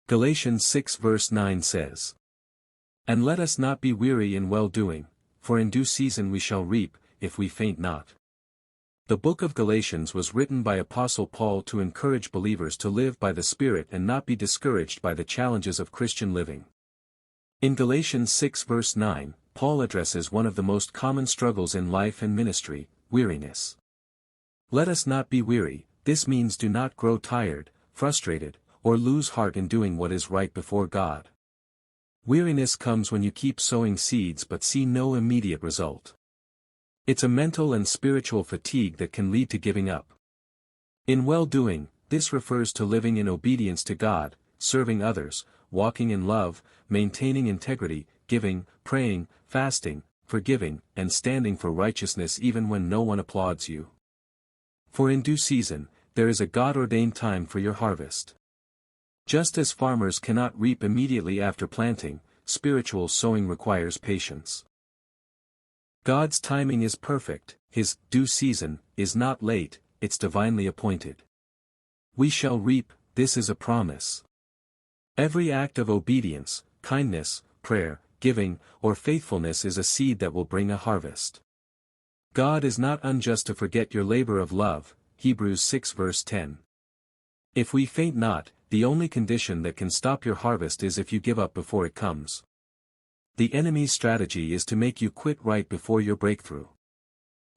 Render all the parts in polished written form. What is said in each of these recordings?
Galatians 6 verse 9 says, "And let us not be weary in well-doing, for in due season we shall reap, if we faint not." The book of Galatians was written by Apostle Paul to encourage believers to live by the Spirit and not be discouraged by the challenges of Christian living. In Galatians 6 verse 9, Paul addresses one of the most common struggles in life and ministry, weariness. Let us not be weary. This means do not grow tired, frustrated, or lose heart in doing what is right before God. Weariness comes when you keep sowing seeds but see no immediate result. It's a mental and spiritual fatigue that can lead to giving up. In well-doing, this refers to living in obedience to God, serving others, walking in love, maintaining integrity, giving, praying, fasting, forgiving, and standing for righteousness even when no one applauds you. For in due season, there is a God-ordained time for your harvest. Just as farmers cannot reap immediately after planting, spiritual sowing requires patience. God's timing is perfect, His due season is not late, it's divinely appointed. We shall reap, this is a promise. Every act of obedience, kindness, prayer, giving, or faithfulness is a seed that will bring a harvest. God is not unjust to forget your labor of love, Hebrews 6 verse 10. If we faint not, the only condition that can stop your harvest is if you give up before it comes. The enemy's strategy is to make you quit right before your breakthrough.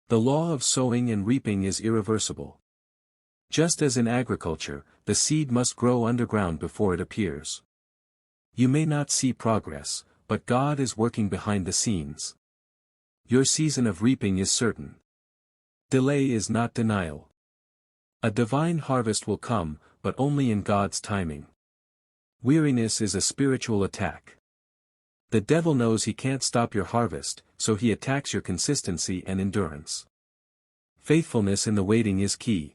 The law of sowing and reaping is irreversible. Just as in agriculture, the seed must grow underground before it appears. You may not see progress, but God is working behind the scenes. Your season of reaping is certain. Delay is not denial. A divine harvest will come, but only in God's timing. Weariness is a spiritual attack. The devil knows he can't stop your harvest, so he attacks your consistency and endurance. Faithfulness in the waiting is key.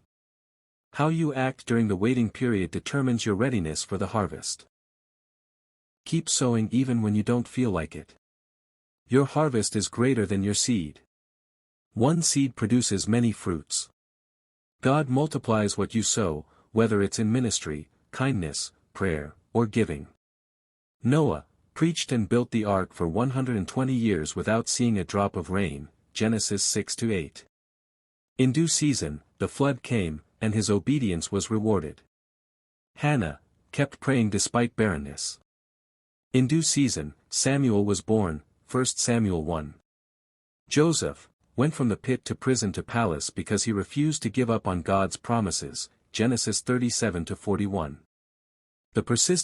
How you act during the waiting period determines your readiness for the harvest. Keep sowing even when you don't feel like it. Your harvest is greater than your seed. One seed produces many fruits. God multiplies what you sow, whether it's in ministry, kindness, prayer, or giving. Noah preached and built the ark for 120 years without seeing a drop of rain, Genesis 6-8. In due season, the flood came, and his obedience was rewarded. Hannah kept praying despite barrenness. In due season, Samuel was born, 1 Samuel 1. Joseph went from the pit to prison to palace because he refused to give up on God's promises, Genesis 37-41. The persistence